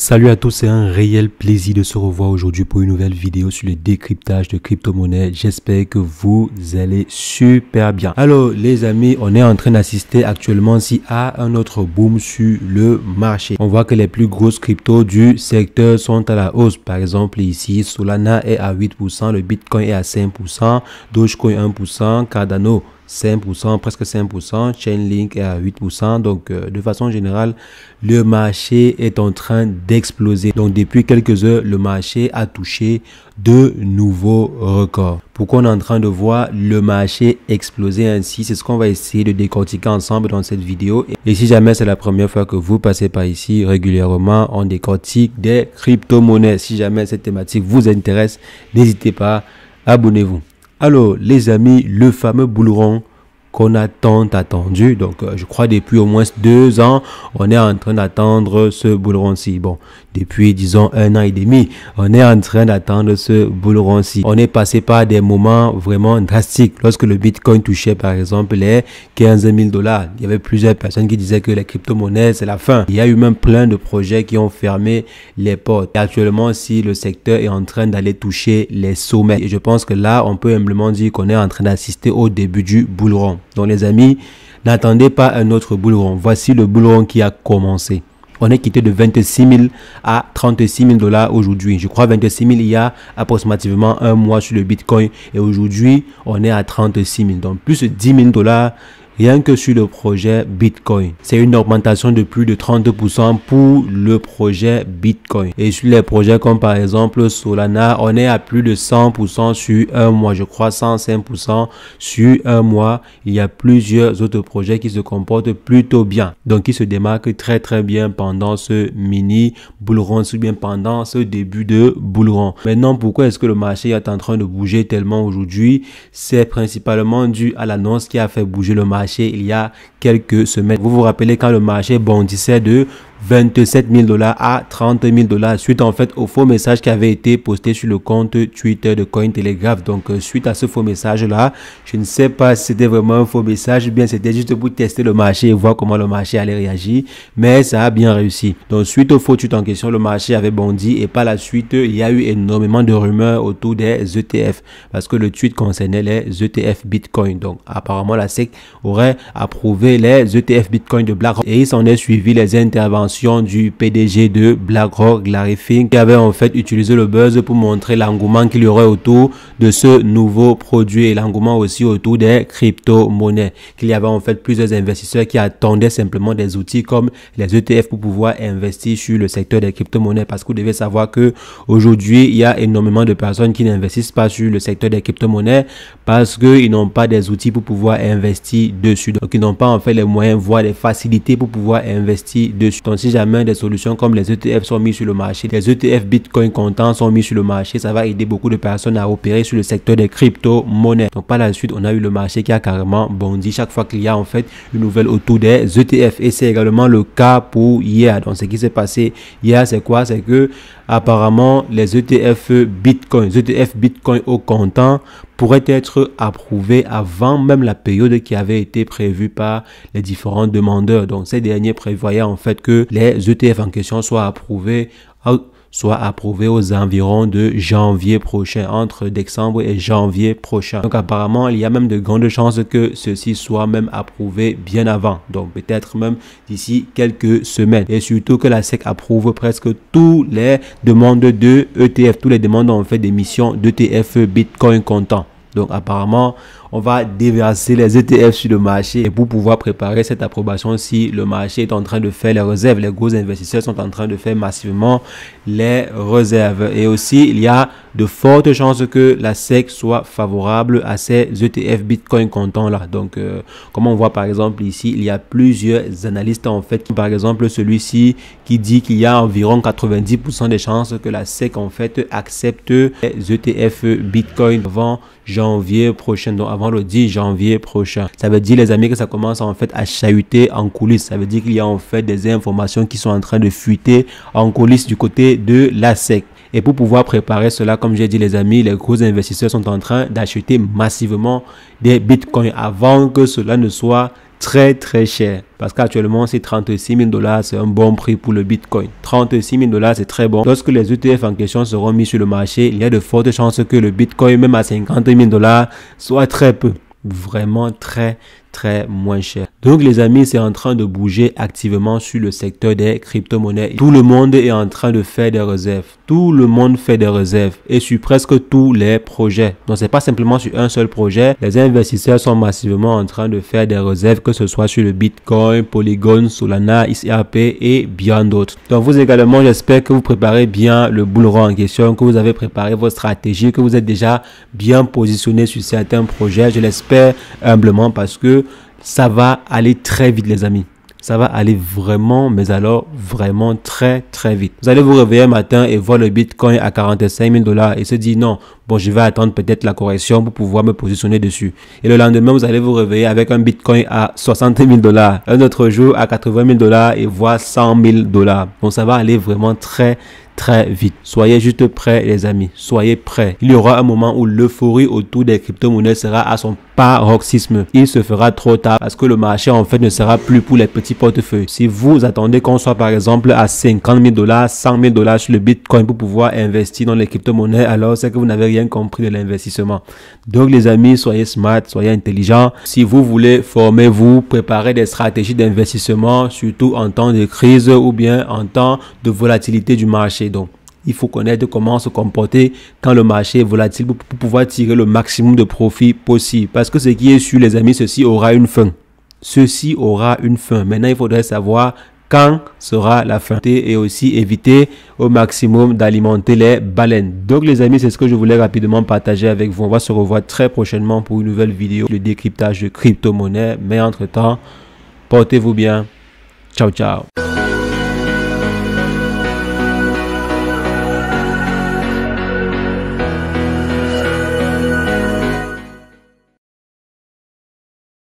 Salut à tous, c'est un réel plaisir de se revoir aujourd'hui pour une nouvelle vidéo sur le décryptage de crypto-monnaies. J'espère que vous allez super bien. Alors les amis, on est en train d'assister actuellement à un autre boom sur le marché. On voit que les plus grosses cryptos du secteur sont à la hausse. Par exemple ici, Solana est à 8%, le Bitcoin est à 5%, Dogecoin 1%, Cardano 5%, presque 5%, Chainlink est à 8%. Donc, de façon générale, le marché est en train d'exploser. Donc, depuis quelques heures, le marché a touché de nouveaux records. Pourquoi on est en train de voir le marché exploser ainsi? C'est ce qu'on va essayer de décortiquer ensemble dans cette vidéo. Et si jamais c'est la première fois que vous passez par ici, régulièrement, on décortique des crypto-monnaies. Si jamais cette thématique vous intéresse, n'hésitez pas, abonnez-vous. Alors, les amis, le fameux bull run qu'on a tant attendu, donc je crois depuis au moins 2 ans, on est en train d'attendre ce bull run-ci. Bon, depuis disons 1 an et demi, on est en train d'attendre ce bull run-ci. On est passé par des moments vraiment drastiques. Lorsque le Bitcoin touchait par exemple les 15 000 $, il y avait plusieurs personnes qui disaient que les crypto-monnaies c'est la fin. Il y a eu même plein de projets qui ont fermé les portes. Et actuellement, si le secteur est en train d'aller toucher les sommets, et je pense que là, on peut humblement dire qu'on est en train d'assister au début du bull run. Donc les amis, n'attendez pas un autre bull run. Voici le bull run qui a commencé. On est quitté de 26 000 à 36 000 $ aujourd'hui. Je crois 26 000 il y a approximativement un mois sur le Bitcoin. Et aujourd'hui, on est à 36 000. Donc plus de 10 000 $ rien que sur le projet Bitcoin. C'est une augmentation de plus de 30% pour le projet Bitcoin. Et sur les projets comme par exemple Solana, on est à plus de 100% sur un mois. Je crois 105% sur un mois. Il y a plusieurs autres projets qui se comportent plutôt bien. Donc, qui se démarquent très bien pendant ce mini bull run, ou bien pendant ce début de bull run. Maintenant, pourquoi est-ce que le marché est en train de bouger tellement aujourd'hui? C'est principalement dû à l'annonce qui a fait bouger le marché il y a quelques semaines. Vous vous rappelez quand le marché bondissait de 27 000 $ à 30 000 $ suite en fait au faux message qui avait été posté sur le compte Twitter de Cointelegraph. Donc suite à ce faux message là, je ne sais pas si c'était vraiment un faux message ou bien c'était juste pour tester le marché et voir comment le marché allait réagir, mais ça a bien réussi. Donc suite au faux tweet en question, le marché avait bondi et par la suite il y a eu énormément de rumeurs autour des ETF parce que le tweet concernait les ETF Bitcoin. Donc apparemment la SEC aurait approuvé les ETF Bitcoin de BlackRock et il s'en est suivi les interventions du PDG de BlackRock, Larry Fink, qui avait en fait utilisé le buzz pour montrer l'engouement qu'il y aurait autour de ce nouveau produit et l'engouement aussi autour des crypto-monnaies. Qu'il y avait en fait plusieurs investisseurs qui attendaient simplement des outils comme les ETF pour pouvoir investir sur le secteur des crypto-monnaies parce que vous devez savoir que aujourd'hui il y a énormément de personnes qui n'investissent pas sur le secteur des crypto-monnaies parce qu'ils n'ont pas des outils pour pouvoir investir dessus. Donc ils n'ont pas en fait les moyens, voire les facilités pour pouvoir investir dessus. Donc si jamais des solutions comme les ETF sont mises sur le marché, les ETF Bitcoin comptants sont mis sur le marché, ça va aider beaucoup de personnes à opérer sur le secteur des crypto-monnaies. Donc par la suite, on a eu le marché qui a carrément bondi chaque fois qu'il y a en fait une nouvelle autour des ETF. Et c'est également le cas pour hier. Donc ce qui s'est passé hier, c'est quoi? C'est que apparemment les ETF Bitcoin au comptant pourraient être approuvés avant même la période qui avait été prévue par les différents demandeurs. Donc ces derniers prévoyaient en fait que les ETF en question soient approuvés aux environs de janvier prochain, entre décembre et janvier prochain. Donc apparemment, il y a même de grandes chances que ceci soit même approuvé bien avant. Donc peut-être même d'ici quelques semaines. Et surtout que la SEC approuve presque tous les demandes de ETF, tous les demandes en fait d'émission d'ETF Bitcoin comptant. Donc apparemment, on va déverser les ETF sur le marché et pour pouvoir préparer cette approbation, si le marché est en train de faire les réserves, les gros investisseurs sont en train de faire massivement les réserves. Et aussi, il y a de fortes chances que la SEC soit favorable à ces ETF Bitcoin comptants là. Donc, comme on voit par exemple ici, il y a plusieurs analystes en fait, par exemple celui-ci qui dit qu'il y a environ 90% des chances que la SEC en fait accepte les ETF Bitcoin avant janvier prochain, donc avant le 10 janvier prochain. Ça veut dire les amis que ça commence en fait à chahuter en coulisses. Ça veut dire qu'il y a en fait des informations qui sont en train de fuiter en coulisses du côté de la SEC. Et pour pouvoir préparer cela, comme j'ai dit les amis, les gros investisseurs sont en train d'acheter massivement des bitcoins avant que cela ne soit très cher. Parce qu'actuellement, c'est 36 000 $, c'est un bon prix pour le Bitcoin. 36 000 $, c'est très bon. Lorsque les ETF en question seront mis sur le marché, il y a de fortes chances que le Bitcoin, même à 50 000 $, soit très peu. Vraiment très moins cher. Donc les amis, c'est en train de bouger activement sur le secteur des crypto-monnaies. Tout le monde est en train de faire des réserves. Tout le monde fait des réserves et sur presque tous les projets. Donc c'est pas simplement sur un seul projet. Les investisseurs sont massivement en train de faire des réserves, que ce soit sur le Bitcoin, Polygon, Solana, XRP et bien d'autres. Donc vous également, j'espère que vous préparez bien le bull run en question, que vous avez préparé votre stratégie, que vous êtes déjà bien positionné sur certains projets. Je l'espère humblement parce que ça va aller très vite les amis. Ça va aller vraiment, mais alors vraiment très vite. Vous allez vous réveiller un matin et voir le Bitcoin à 45 000 $ et se dire non, bon, je vais attendre peut-être la correction pour pouvoir me positionner dessus. Et le lendemain, vous allez vous réveiller avec un Bitcoin à 60 000 $, un autre jour à 80 000 $ et voire 100 000 $. Donc ça va aller vraiment très vite. Soyez juste prêts les amis, soyez prêts. Il y aura un moment où l'euphorie autour des crypto-monnaies sera à son paroxysme. Il se fera trop tard parce que le marché en fait ne sera plus pour les petits portefeuilles. Si vous attendez qu'on soit par exemple à 50 000 $, 100 000 $ sur le Bitcoin pour pouvoir investir dans les crypto-monnaies, alors c'est que vous n'avez rien compris de l'investissement. Donc les amis, soyez smart, soyez intelligents. Si vous voulez formez-vous, préparez des stratégies d'investissement, surtout en temps de crise ou bien en temps de volatilité du marché. Donc, il faut connaître comment se comporter quand le marché est volatile pour pouvoir tirer le maximum de profit possible. Parce que ce qui est sûr, les amis, ceci aura une fin. Ceci aura une fin. Maintenant, il faudrait savoir quand sera la fin et aussi éviter au maximum d'alimenter les baleines. Donc, les amis, c'est ce que je voulais rapidement partager avec vous. On va se revoir très prochainement pour une nouvelle vidéo, le décryptage de crypto-monnaie. Mais entre-temps, portez-vous bien. Ciao, ciao.